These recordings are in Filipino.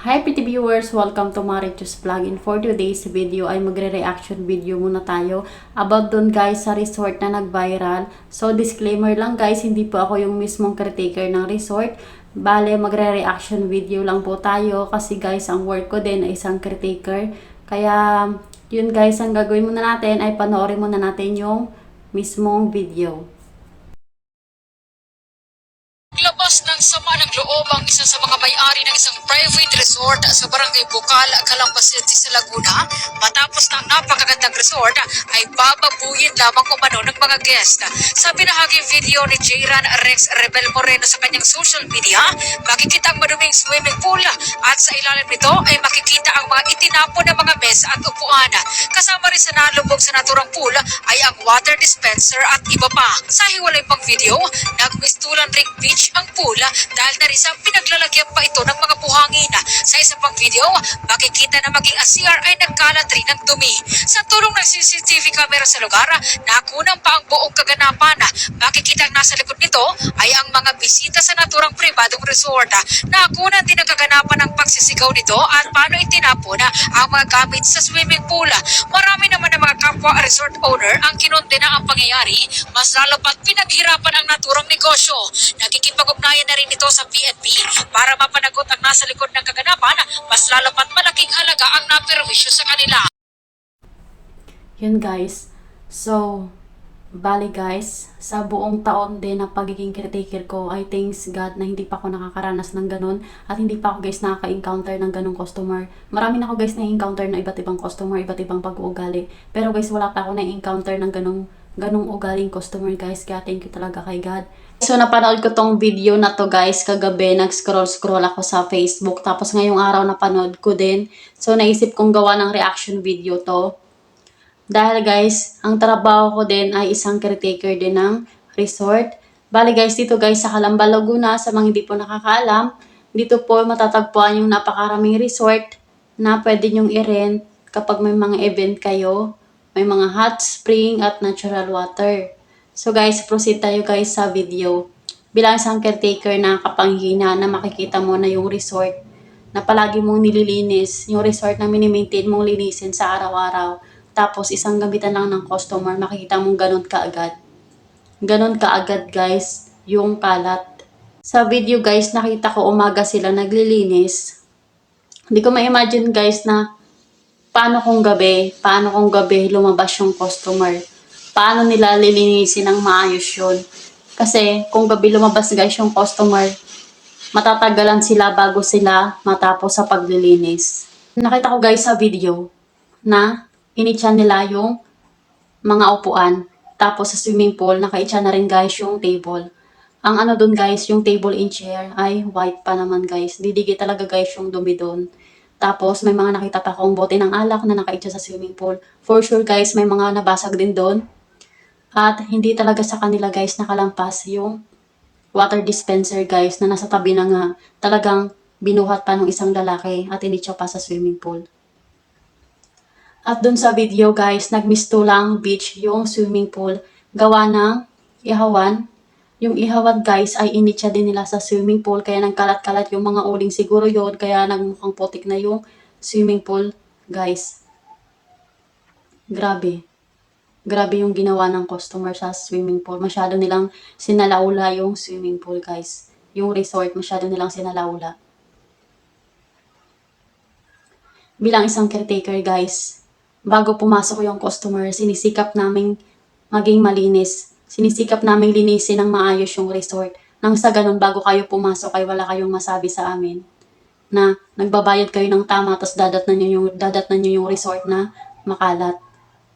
Hi pretty viewers! Welcome to Marichus Vlog. In for today's video ay magre-reaction video muna tayo about dun guys sa resort na nag-viral. So disclaimer lang guys, hindi po ako yung mismong caretaker ng resort. Bale, magre-reaction video lang po tayo kasi guys, ang work ko din ay isang caretaker. Kaya yun guys, ang gagawin muna natin ay panoorin muna natin yung mismong video. Labas ng sama ng loob ang isa sa mga may-ari ng isang private resort sa Barangay Bukal, Calamba City sa Laguna. Matapos ng napakagandang resort ay bababuyin lamang umano ng mga guest. Sa binahaging video ni Jayran Rex Rebel Moreno sa kanyang social media, makikita ang maduming swimming pool at sa ilalim nito ay makikita ang mga itinapon na mga mesa at upuan. Kasama rin sa nalubog sa naturang pool ay ang water dispenser at iba pa. Sa hiwalay pang video, nagmistulan ring beach ang pool dahil na rin sa pinaglalagyan pa ito ng mga buhangin. Sa isa pang video, makikita na maging ACR ay nagkalat rin ng dumi. Sa tulong ng CCTV camera sa lugar, nakunang pa ang buong kaganapan. Makikita ang nasa likod nito ay ang mga bisita sa naturang pribadong resort. Nakunan din ang kaganapan ng pagsisigaw nito at paano itinapon ang mga gamit sa swimming pool. Marami naman ng mga kapwa resort owner ang kinondena ang pangyayari, mas lalo pat pinaghirapan ang naturang negosyo. Nakikipag-ugnayan na rin ito sa PNP para mapanagot ang nasa likod ng kaganapan, mas lalo pat malaking halaga ang naperwisyo sa kanila. Yun guys. So, bali guys, sa buong taon din na pagiging caretaker ko, I thanks God na hindi pa ako nakakaranas ng ganun at hindi pa ako guys nakaka-encounter ng ganung customer. Marami na ako guys na-encounter na iba't ibang customer, iba't ibang pag-uugali. Pero guys, wala pa ako na-encounter ng ganung ugaling customer guys. Kaya thank you talaga kay God. So, napanood ko tong video na to guys kagabi. Nag-scroll ako sa Facebook. Tapos ngayong araw napanood ko din. So, naisip kong gawa ng reaction video to. Dahil guys, ang trabaho ko din ay isang caretaker din ng resort. Bali guys, dito guys sa Calamba, Laguna, sa mga hindi po nakakaalam, dito po matatagpuan yung napakaraming resort na pwede nyong i-rent kapag may mga event kayo. May mga hot spring at natural water. So guys, proceed tayo guys sa video. Bilang isang caretaker na kapanghina na makikita mo na yung resort na palagi mong nililinis, yung resort na mini-maintain mong linisin sa araw-araw. Tapos isang gamitan lang ng customer, makikita mong ganun kaagad. Ganun kaagad guys, yung kalat. Sa video guys, nakita ko umaga sila naglilinis. Hindi ko ma-imagine guys na paano kung gabi lumabas yung customer. Paano nila lilinisin ng maayos yun. Kasi kung gabi lumabas guys yung customer, matatagalan sila bago sila matapos sa paglilinis. Nakita ko guys sa video na initsa nila yung mga upuan. Tapos sa swimming pool, nakaitsa na rin guys yung table. Ang ano dun guys, yung table and chair ay white pa naman guys. Didigi talaga guys yung dumi dun. Tapos may mga nakita pa akong bote ng alak na nakaitsa sa swimming pool. For sure guys, may mga nabasag din dun. At hindi talaga sa kanila guys nakalampas yung water dispenser guys na nasa tabi na nga. Talagang binuhat pa ng isang lalaki at initsa pa sa swimming pool. At dun sa video guys, nagmistulang beach yung swimming pool. Gawa ng ihawan. Yung ihawan guys ay initsa din nila sa swimming pool. Kaya nagkalat-kalat yung mga uling siguro yun. Kaya nagmukhang putik na yung swimming pool guys. Grabe. Grabe yung ginawa ng customer sa swimming pool. Masyado nilang sinalaula yung swimming pool guys. Yung resort, masyado nilang sinalaula. Bilang isang caretaker guys, bago pumasok yung customer, sinisikap naming maging malinis. Sinisikap naming linisin ng maayos yung resort. Nang sa ganun, bago kayo pumasok ay wala kayong masabi sa amin na nagbabayad kayo ng tama tapos dadatnan nyo yung resort na makalat.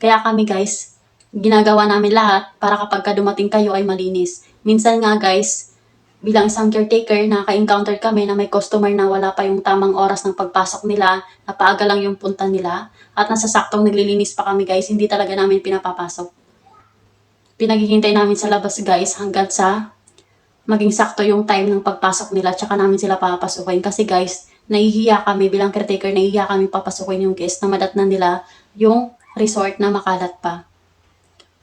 Kaya kami guys, ginagawa namin lahat para kapag dumating kayo ay malinis. Minsan nga guys, bilang isang caretaker, naka-encounter kami na may customer na wala pa yung tamang oras ng pagpasok nila, napaaga lang yung punta nila, at nasasaktong naglilinis pa kami guys, hindi talaga namin pinapapasok. Pinaghihintay namin sa labas guys hanggang sa maging sakto yung time ng pagpasok nila, tsaka namin sila papasukin. Kasi guys, nahihiya kami bilang caretaker, nahihiya kami papasukin yung guest na madatnan nila yung resort na makalat pa.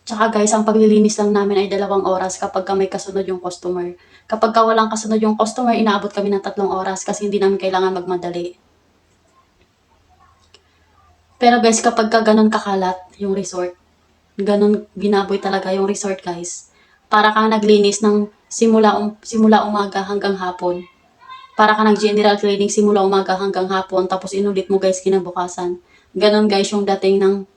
Tsaka guys, ang paglilinis lang namin ay 2 oras kapag may kasunod yung customer. Kapag walang kasunod yung customer, inaabot kami ng 3 oras kasi hindi namin kailangan magmadali. Pero guys, kapag ka ganun kakalat yung resort, ganun binaboy talaga yung resort guys. Para kang naglinis ng simula umaga hanggang hapon. Para ka nag-general cleaning simula umaga hanggang hapon, tapos inulit mo guys kinabukasan. Ganon guys yung dating ng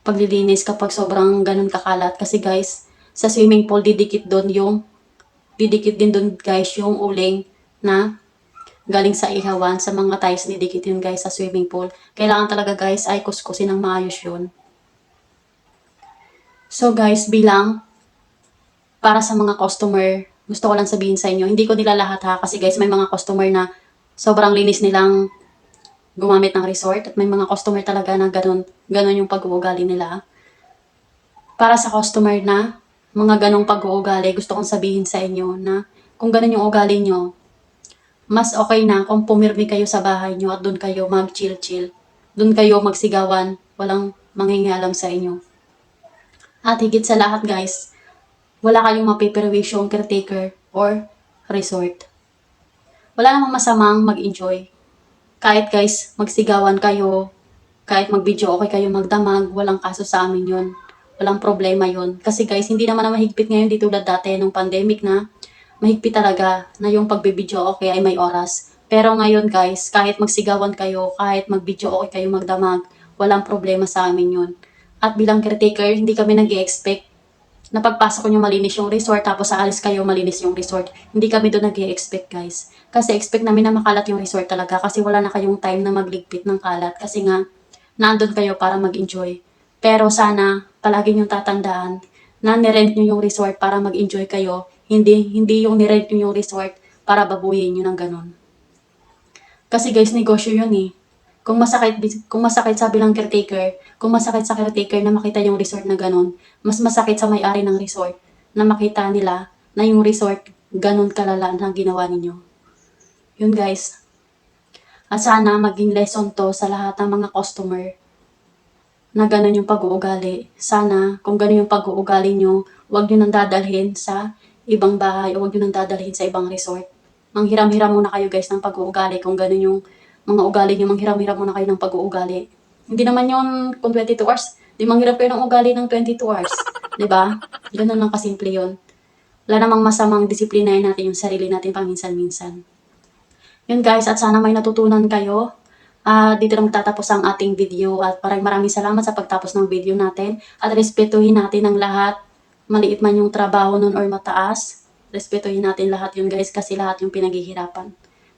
paglilinis kapag sobrang ganun kakalat. Kasi guys, sa swimming pool, didikit din doon guys yung uling na galing sa ihawan, sa mga tiles, didikit yun guys sa swimming pool. Kailangan talaga guys ay kuskusin ng maayos yun. So guys, para sa mga customer, gusto ko lang sabihin sa inyo, hindi ko nila lahat ha, kasi guys, may mga customer na sobrang linis nilang gumamit ng resort, at may mga customer talaga na ganun yung pag-uugali nila. Para sa customer na mga ganong pag-uugali, gusto kong sabihin sa inyo na kung ganun yung ugali nyo, mas okay na kung pumirmi kayo sa bahay nyo at doon kayo mag-chill-chill. Doon kayo magsigawan, walang mangingialam sa inyo. At higit sa lahat guys, wala kayong mapiperwisyong caretaker or resort. Wala namang masamang mag-enjoy. Kahit guys, magsigawan kayo, kahit mag-video okay kayo magdamag, walang kaso sa amin yun. Walang problema yun. Kasi guys, hindi naman na mahigpit ngayon dito tulad dati nung pandemic na mahigpit talaga na yung pagbibideo okay ay may oras. Pero ngayon guys, kahit magsigawan kayo, kahit mag-video okay kayo magdamag, walang problema sa amin yun. At bilang caretaker, hindi kami nag-i-expect na pagpasok nyo malinis yung resort, tapos aalis kayo malinis yung resort. Hindi kami doon nag-i-expect guys. Kasi expect namin na makalat yung resort talaga kasi wala na kayong time na magligpit ng kalat. Kasi nga, nandun kayo para mag-enjoy. Pero sana, palagi nyo tatandaan na nirent nyo yung resort para mag-enjoy kayo. Hindi yung nirent nyo yung resort para babuyin nyo ng ganun. Kasi guys, negosyo yun eh. Kung masakit sa bilang caretaker, kung masakit sa caretaker na makita yung resort na ganun, mas masakit sa may-ari ng resort na makita nila na yung resort ganun kalala na ginawa ninyo. Yun guys. At sana maging lesson to sa lahat ng mga customer na ganun yung pag-uugali. Sana kung ganun yung pag-uugali nyo, huwag nyo nang dadalhin sa ibang bahay o huwag nyo nang dadalhin sa ibang resort. Manghiram-hiram muna kayo guys ng pag-uugali kung ganun yung mga ugali nyo, manghiram-hiram muna kayo ng pag-uugali. Hindi naman yun kung 22 hours, di manghiram kayo ng ugali ng 22 hours. Diba? Ganun lang kasimple yun. Wala namang masamang disiplinahin natin yung sarili natin paminsan-minsan. Yun guys, at sana may natutunan kayo. Dito na magtatapos ang ating video at maraming salamat sa pagtapos ng video natin. At respetuhin natin ang lahat. Maliit man yung trabaho nun or mataas, respetuhin natin lahat yun guys kasi lahat yung pinaghihirapan.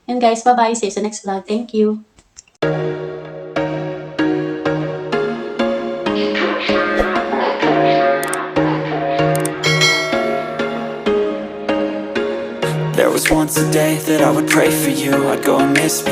Yun guys, bye-bye. See you sa next vlog. Thank you. There was once a day that I would pray for you. I'd go and miss me.